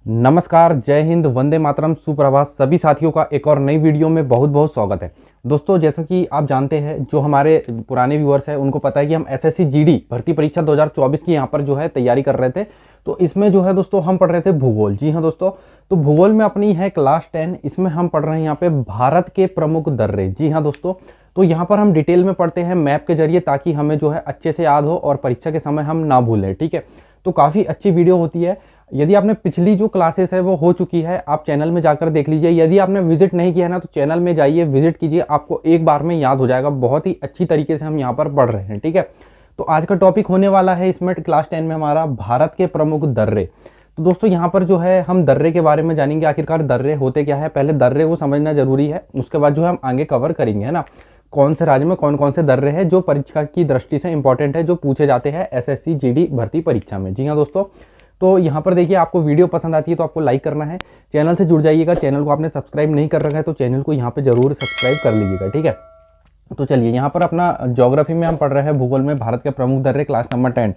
नमस्कार, जय हिंद, वंदे मातरम, सुप्रभात। सभी साथियों का एक और नई वीडियो में बहुत बहुत स्वागत है। दोस्तों, जैसा कि आप जानते हैं, जो हमारे पुराने व्यूअर्स हैं उनको पता है कि हम एसएससी जीडी भर्ती परीक्षा 2024 की यहाँ पर जो है तैयारी कर रहे थे। तो इसमें जो है दोस्तों हम पढ़ रहे थे भूगोल। जी हाँ दोस्तों, तो भूगोल में अपनी है क्लास 10। इसमें हम पढ़ रहे हैं यहाँ पे भारत के प्रमुख दर्रे। जी हाँ दोस्तों, तो यहाँ पर हम डिटेल में पढ़ते हैं मैप के जरिए, ताकि हमें जो है अच्छे से याद हो और परीक्षा के समय हम ना भूलें। ठीक है, तो काफ़ी अच्छी वीडियो होती है। यदि आपने पिछली जो क्लासेस है वो हो चुकी है, आप चैनल में जाकर देख लीजिए। यदि आपने विजिट नहीं किया है ना, तो चैनल में जाइए, विजिट कीजिए, आपको एक बार में याद हो जाएगा। बहुत ही अच्छी तरीके से हम यहाँ पर पढ़ रहे हैं। ठीक है, तो आज का टॉपिक होने वाला है इसमें क्लास 10 में हमारा भारत के प्रमुख दर्रे। तो दोस्तों यहाँ पर जो है हम दर्रे के बारे में जानेंगे, आखिरकार दर्रे होते क्या है। पहले दर्रे को समझना जरूरी है, उसके बाद जो है हम आगे कवर करेंगे, है ना, कौन से राज्य में कौन कौन से दर्रे हैं जो परीक्षा की दृष्टि से इंपॉर्टेंट है, जो पूछे जाते हैं एसएससी जीडी भर्ती परीक्षा में। जी हाँ दोस्तों, तो यहाँ पर देखिए, आपको वीडियो पसंद आती है तो आपको लाइक करना है, चैनल से जुड़ जाइएगा। चैनल को आपने सब्सक्राइब नहीं कर रखा है तो चैनल को यहाँ पे जरूर सब्सक्राइब कर लीजिएगा। ठीक है, तो चलिए यहाँ पर अपना ज्योग्राफी में हम पढ़ रहे हैं भूगोल में भारत के प्रमुख दर्रे, क्लास नंबर 10।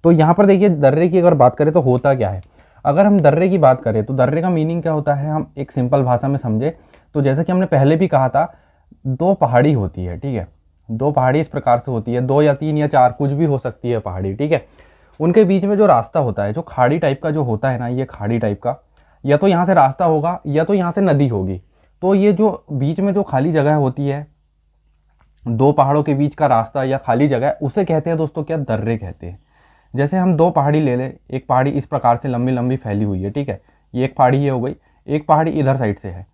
तो यहाँ पर देखिए, दर्रे की अगर बात करें तो होता क्या है। अगर हम दर्रे की बात करें तो दर्रे का मीनिंग क्या होता है, हम एक सिंपल भाषा में समझे तो जैसा कि हमने पहले भी कहा था, दो पहाड़ी होती है। ठीक है, दो पहाड़ी इस प्रकार से होती है, दो या तीन या चार, कुछ भी हो सकती है पहाड़ी। ठीक है, उनके बीच में जो रास्ता होता है, जो खाड़ी टाइप का जो होता है ना, ये खाड़ी टाइप का, या तो यहाँ से रास्ता होगा या तो यहाँ से नदी होगी। तो ये जो बीच में जो खाली जगह होती है, दो पहाड़ों के बीच का रास्ता या खाली जगह, उसे कहते हैं दोस्तों क्या, दर्रे कहते हैं। जैसे हम दो पहाड़ी ले लें, एक पहाड़ी इस प्रकार से लंबी लंबी फैली हुई है। ठीक है, ये एक पहाड़ी ये हो गई, एक पहाड़ी इधर साइड से है।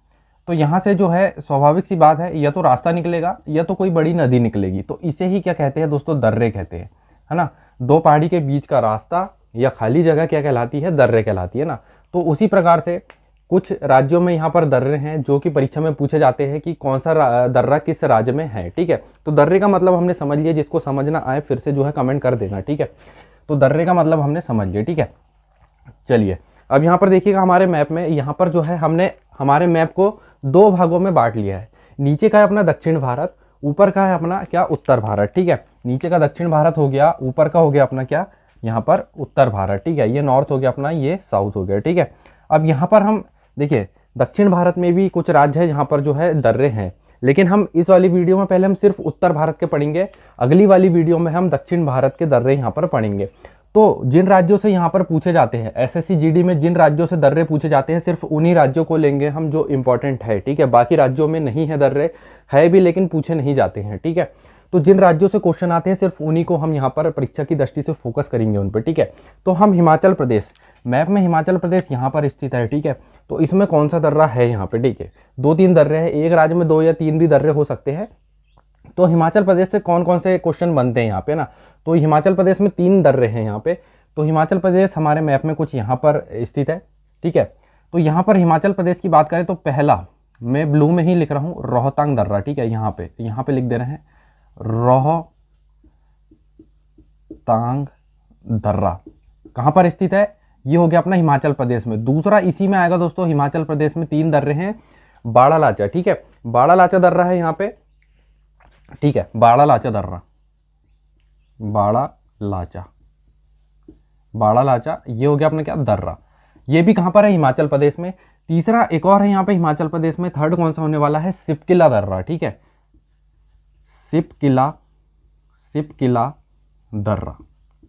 तो यहाँ से जो है स्वाभाविक सी बात है, या तो रास्ता निकलेगा या तो कोई बड़ी नदी निकलेगी। तो इसे ही क्या कहते हैं दोस्तों, दर्रे कहते हैं, है ना। दो पहाड़ी के बीच का रास्ता या खाली जगह क्या कहलाती है, दर्रे कहलाती है ना। तो उसी प्रकार से कुछ राज्यों में यहाँ पर दर्रे हैं जो कि परीक्षा में पूछे जाते हैं कि कौन सा दर्रा किस राज्य में है। ठीक है, तो दर्रे का मतलब हमने समझ लिया। जिसको समझना आए फिर से जो है कमेंट कर देना। ठीक है, तो दर्रे का मतलब हमने समझ लिया। ठीक है, चलिए अब यहाँ पर देखिएगा, हमारे मैप में यहाँ पर जो है हमने हमारे मैप को दो भागों में बांट लिया है। नीचे का है अपना दक्षिण भारत, ऊपर का है अपना क्या, उत्तर भारत। ठीक है, नीचे का दक्षिण भारत हो गया, ऊपर का हो गया अपना क्या, यहाँ पर उत्तर भारत। ठीक है, ये नॉर्थ हो गया अपना, ये साउथ हो गया। ठीक है, अब यहाँ पर हम देखिए, दक्षिण भारत में भी कुछ राज्य है जहाँ पर जो है दर्रे हैं, लेकिन हम इस वाली वीडियो में पहले हम सिर्फ उत्तर भारत के पढ़ेंगे। अगली वाली वीडियो में हम दक्षिण भारत के दर्रे यहाँ पर पढ़ेंगे। तो जिन राज्यों से यहाँ पर पूछे जाते हैं एसएससी जीडी में, जिन राज्यों से दर्रे पूछे जाते हैं, सिर्फ उन्हीं राज्यों को लेंगे हम जो इंपॉर्टेंट है। ठीक है, बाकी राज्यों में नहीं है दर्रे, है भी लेकिन पूछे नहीं जाते हैं। ठीक है, तो जिन राज्यों से क्वेश्चन आते हैं सिर्फ उन्हीं को हम यहाँ पर परीक्षा की दृष्टि से फोकस करेंगे उन पर। ठीक है, तो हम हिमाचल प्रदेश, मैप में हिमाचल प्रदेश यहाँ पर स्थित है। ठीक है, तो इसमें कौन सा दर्रा है यहाँ पे। ठीक है, दो तीन दर्रे हैं, एक राज्य में दो या तीन भी दर्रे हो सकते हैं। तो हिमाचल प्रदेश से कौन कौन से क्वेश्चन बनते हैं यहाँ पे ना, तो हिमाचल प्रदेश में तीन दर्रे हैं यहाँ पे। तो हिमाचल प्रदेश हमारे मैप में कुछ यहाँ पर स्थित है। ठीक है, तो यहाँ पर हिमाचल प्रदेश की बात करें तो पहला, मैं ब्लू में ही लिख रहा हूँ, रोहतांग दर्रा। ठीक है, यहाँ पे लिख दे रहे हैं रोहतांग दर्रा, कहाँ पर स्थित है, ये हो गया अपना हिमाचल प्रदेश में। दूसरा इसी में आएगा दोस्तों, हिमाचल प्रदेश में तीन दर्रे हैं, बाड़ा लाचा। ठीक है, बाड़ा लाचा दर्रा है यहाँ पे। ठीक है, बाड़ा लाचा दर्रा, बाड़ा लाचा ये हो गया अपना क्या, दर्रा। ये भी कहां पर है, हिमाचल प्रदेश में। तीसरा एक और है यहाँ पे हिमाचल प्रदेश में, थर्ड कौन सा होने वाला है, सिपकिला दर्रा। ठीक है, सिपकिला दर्रा।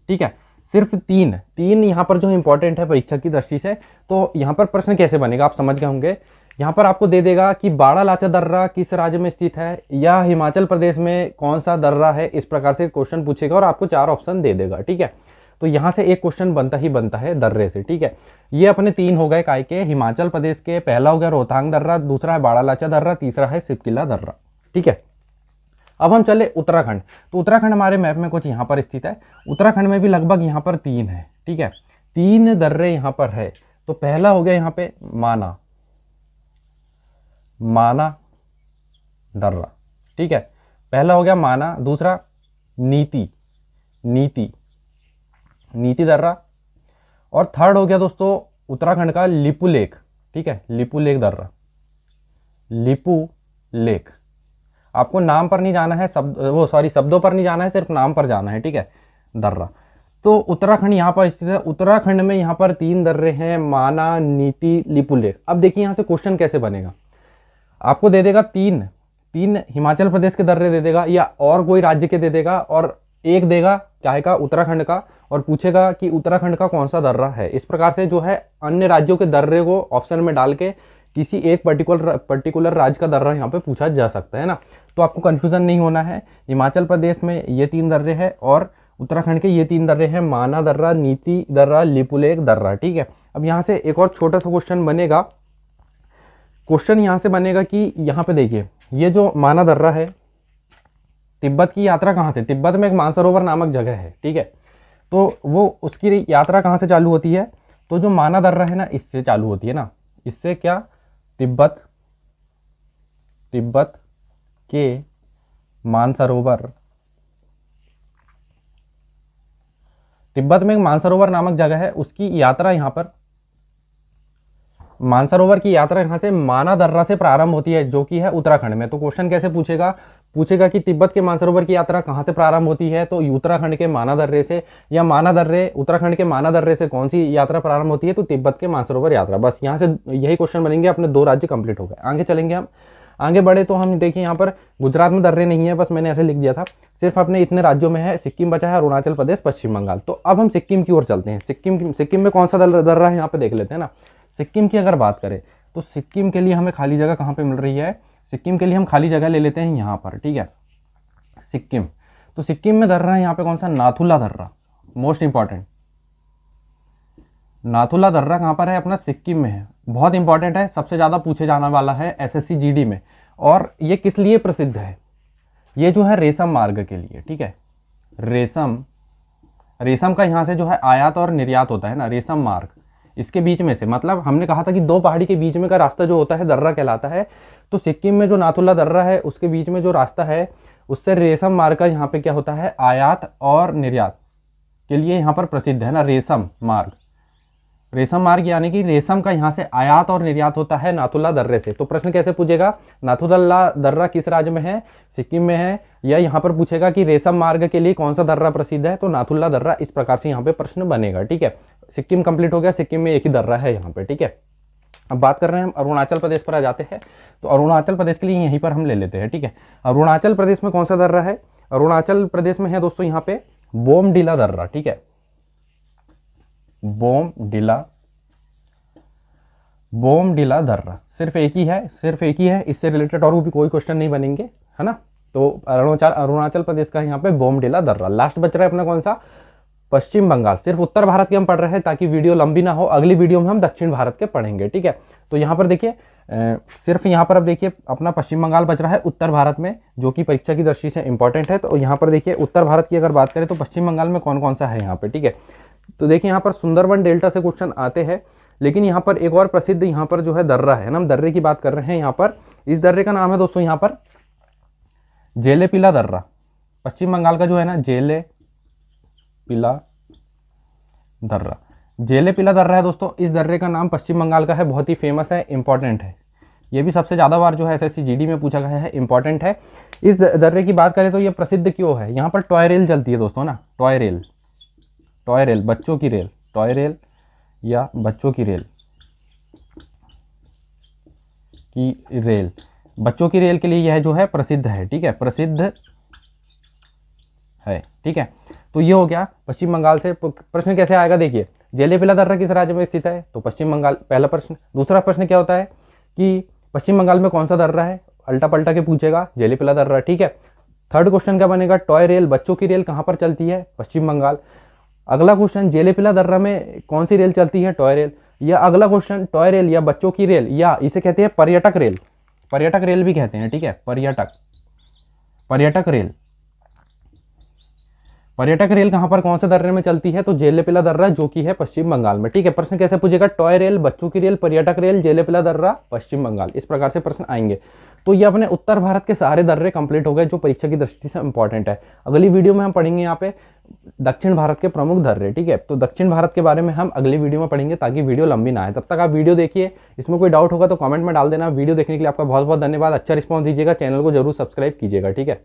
ठीक है, सिर्फ तीन यहाँ पर जो इंपॉर्टेंट है परीक्षा की दृष्टि से। तो यहाँ पर प्रश्न कैसे बनेगा आप समझ गए होंगे। यहाँ पर आपको दे देगा कि बाड़ा लाचा दर्रा किस राज्य में स्थित है, या हिमाचल प्रदेश में कौन सा दर्रा है, इस प्रकार से क्वेश्चन पूछेगा और आपको चार ऑप्शन दे देगा। ठीक है, तो यहाँ से एक क्वेश्चन बनता ही बनता है दर्रे से। ठीक है, ये अपने तीन हो गए काय के, हिमाचल प्रदेश के। पहला हो गया रोहतांग दर्रा, दूसरा है बाड़ा लाचा दर्रा, तीसरा है सिपकिला दर्रा। ठीक है, अब हम चले उत्तराखंड। तो उत्तराखंड हमारे मैप में कुछ यहाँ पर स्थित है। उत्तराखंड में भी लगभग यहाँ पर तीन है। ठीक है, तीन दर्रे यहाँ पर है। तो पहला हो गया यहाँ पे माना दर्रा। ठीक है, पहला हो गया माना, दूसरा नीति दर्रा, और थर्ड हो गया दोस्तों उत्तराखंड का लिपू लेक। ठीक है, लिपू लेक दर्रा, लिपू लेक। आपको नाम पर नहीं जाना है, शब्दों पर नहीं जाना है, सिर्फ नाम पर जाना है। ठीक है, दर्रा। तो उत्तराखंड यहाँ पर स्थित है। उत्तराखंड में यहाँ पर 3 दर्रे हैं, माना, नीति, लिपुलेख। अब देखिए यहाँ से क्वेश्चन कैसे बनेगा, आपको दे देगा तीन तीन हिमाचल प्रदेश के दर्रे दे देगा या और कोई राज्य के दे देगा, और एक देगा क्या का, उत्तराखंड का, और पूछेगा कि उत्तराखंड का कौन सा दर्रा है। इस प्रकार से जो है अन्य राज्यों के दर्रे को ऑप्शन में डाल के किसी एक पर्टिकुलर राज्य का दर्रा यहाँ पे पूछा जा सकता है ना। तो आपको कंफ्यूजन नहीं होना है। हिमाचल प्रदेश में ये 3 दर्रे हैं और उत्तराखंड के ये 3 दर्रे हैं, माना दर्रा, नीति दर्रा, लिपुलेख दर्रा। ठीक है, अब यहाँ से एक और छोटा सा क्वेश्चन बनेगा। क्वेश्चन यहाँ से बनेगा कि यहाँ पे देखिए, ये जो माना दर्रा है, तिब्बत की यात्रा कहाँ से, तिब्बत में एक मानसरोवर नामक जगह है। ठीक है, तो वो उसकी यात्रा कहाँ से चालू होती है, तो जो माना दर्रा है ना, इससे चालू होती है ना। इससे क्या, तिब्बत के मानसरोवर, तिब्बत में एक मानसरोवर नामक जगह है, उसकी यात्रा यहाँ पर, मानसरोवर की यात्रा यहाँ से माना दर्रा से प्रारंभ होती है, जो कि है उत्तराखंड में। तो क्वेश्चन कैसे पूछेगा कि तिब्बत के मानसरोवर की यात्रा कहाँ से प्रारंभ होती है, तो उत्तराखंड के माना दर्रे से, या माना दर्रे, उत्तराखंड के माना दर्रे से कौन सी यात्रा प्रारंभ होती है, तो तिब्बत के मानसरोवर यात्रा। बस यहाँ से यही क्वेश्चन बनेंगे, अपने 2 राज्य कंप्लीट हो गए। आगे चलेंगे हम, आगे बढ़े तो हम देखिए यहाँ पर गुजरात में दर्रे नहीं है, बस मैंने ऐसे लिख दिया था, सिर्फ अपने इतने राज्यों में है, सिक्किम बचा है, अरुणाचल प्रदेश, पश्चिम बंगाल। तो अब हम सिक्किम की ओर चलते हैं। सिक्किम में कौन सा दर्रा है यहाँ पे देख लेते हैं ना। सिक्किम की अगर बात करें तो सिक्किम के लिए हमें खाली जगह कहाँ पे मिल रही है, सिक्किम के लिए हम खाली जगह ले लेते हैं यहाँ पर। ठीक है, सिक्किम, तो सिक्किम में दर्रा है यहाँ पे कौन सा, नाथुला दर्रा, मोस्ट इंपॉर्टेंट। नाथुला दर्रा कहाँ पर है, अपना सिक्किम में है, बहुत इंपॉर्टेंट है, सबसे ज़्यादा पूछे जाने वाला है एसएससी जीडी में। और ये किस लिए प्रसिद्ध है, ये जो है रेशम मार्ग के लिए। ठीक है, रेशम का यहाँ से जो है आयात और निर्यात होता है ना, रेशम मार्ग, इसके बीच में से, मतलब हमने कहा था कि 2 पहाड़ी के बीच में का रास्ता जो होता है दर्रा कहलाता है। तो सिक्किम में जो नाथुला दर्रा है उसके बीच में जो रास्ता है, उससे रेशम मार्ग का यहाँ पे क्या होता है, आयात और निर्यात के लिए यहाँ पर प्रसिद्ध है ना, रेशम मार्ग यानी कि रेशम का यहाँ से आयात और निर्यात होता है नाथुला दर्रे से। तो प्रश्न कैसे पूछेगा, नाथुला दर्रा किस राज्य में है, सिक्किम में है, या यहाँ पर पूछेगा कि रेशम मार्ग के लिए कौन सा दर्रा प्रसिद्ध है, तो नाथुला दर्रा। इस प्रकार से यहाँ पे प्रश्न बनेगा। ठीक है, सिक्किम कंप्लीट हो गया, सिक्किम में एक ही दर्रा है यहाँ पे। ठीक है, अब बात कर रहे हैं हम अरुणाचल प्रदेश पर आ जाते हैं। तो अरुणाचल प्रदेश के लिए यहीं पर हम ले लेते हैं। ठीक है, अरुणाचल प्रदेश में कौन सा दर्रा है, अरुणाचल प्रदेश में है दोस्तों यहाँ पे बोमडिला दर्रा। ठीक है, बोमडिला दर्रा, सिर्फ एक ही है, इससे रिलेटेड और भी कोई क्वेश्चन नहीं बनेंगे, है ना। तो अरुणाचल प्रदेश का यहाँ पे बोमडिला दर्रा। लास्ट बच रहा है अपना कौन सा, पश्चिम बंगाल। सिर्फ उत्तर भारत के हम पढ़ रहे हैं ताकि वीडियो लंबी ना हो, अगली वीडियो में हम दक्षिण भारत के पढ़ेंगे। ठीक है, तो यहाँ पर देखिए सिर्फ यहाँ पर अब देखिए अपना पश्चिम बंगाल बच रहा है उत्तर भारत में, जो कि परीक्षा की दृष्टि से इंपॉर्टेंट है। तो यहाँ पर देखिए उत्तर भारत की अगर बात करें तो पश्चिम बंगाल में कौन कौन सा है यहाँ पे। ठीक है, तो देखिए यहाँ पर सुंदरबन डेल्टा से क्वेश्चन आते हैं, लेकिन यहाँ पर एक और प्रसिद्ध यहाँ पर जो है दर्रा है ना, हम दर्रे की बात कर रहे हैं यहाँ पर। इस दर्रे का नाम है दोस्तों यहाँ पर जेलेपिला दर्रा। पश्चिम बंगाल का जो है ना जेलेपिला दर्रा है दोस्तों। इस दर्रे का नाम पश्चिम बंगाल का है, बहुत ही फेमस है, इंपॉर्टेंट है। ये भी सबसे ज़्यादा बार जो है एसएससी जीडी में पूछा गया है, इंपॉर्टेंट है। इस दर्रे की बात करें तो ये प्रसिद्ध क्यों है, यहाँ पर टॉय रेल चलती है दोस्तों ना, टॉय रेल, बच्चों की रेल, टॉय रेल या बच्चों की रेल बच्चों की रेल के लिए यह जो है प्रसिद्ध है। ठीक है, प्रसिद्ध है। ठीक है, तो ये हो गया पश्चिम बंगाल से। प्रश्न कैसे आएगा, देखिए जेलेपिला दर्रा किस राज्य में स्थित है, तो पश्चिम बंगाल, पहला प्रश्न। दूसरा प्रश्न क्या होता है कि पश्चिम बंगाल में कौन सा दर्रा है, अल्टा पल्टा के पूछेगा, जेलेपिला दर्रा। ठीक है, थर्ड क्वेश्चन क्या बनेगा, टॉय रेल, बच्चों की रेल कहाँ पर चलती है, पश्चिम बंगाल। अगला क्वेश्चन जेलेपिला दर्रा में कौन सी रेल चलती है, टॉय रेल। या अगला क्वेश्चन टॉय रेल या बच्चों की रेल, या इसे कहते हैं पर्यटक रेल भी कहते हैं। ठीक है, पर्यटक रेल कहां पर कौन से दर्रे में चलती है, तो जेलेपिला दर्रा, जो कि है पश्चिम बंगाल में। ठीक है, प्रश्न कैसे पूछेगा, टॉय रेल, बच्चों की रेल, पर्यटक रेल, जेलेपिला दर्रा, पश्चिम बंगाल। इस प्रकार से प्रश्न आएंगे। तो ये अपने उत्तर भारत के सारे दर्रे कंप्लीट हो गए जो परीक्षा की दृष्टि से इंपॉर्टेंट है। अगली वीडियो में हम पढ़ेंगे यहाँ पे दक्षिण भारत के प्रमुख दर्रे। ठीक है, तो दक्षिण भारत के बारे में हम अगली वीडियो में पढ़ेंगे ताकि वीडियो लंबी ना आए। तब तक आप वीडियो देखिए, इसमें कोई डाउट होगा तो कमेंट में डाल देना। वीडियो देखने के लिए आपका बहुत बहुत धन्यवाद। अच्छा रिस्पॉन्स दीजिएगा, चैनल को जरूर सब्सक्राइब कीजिएगा। ठीक है।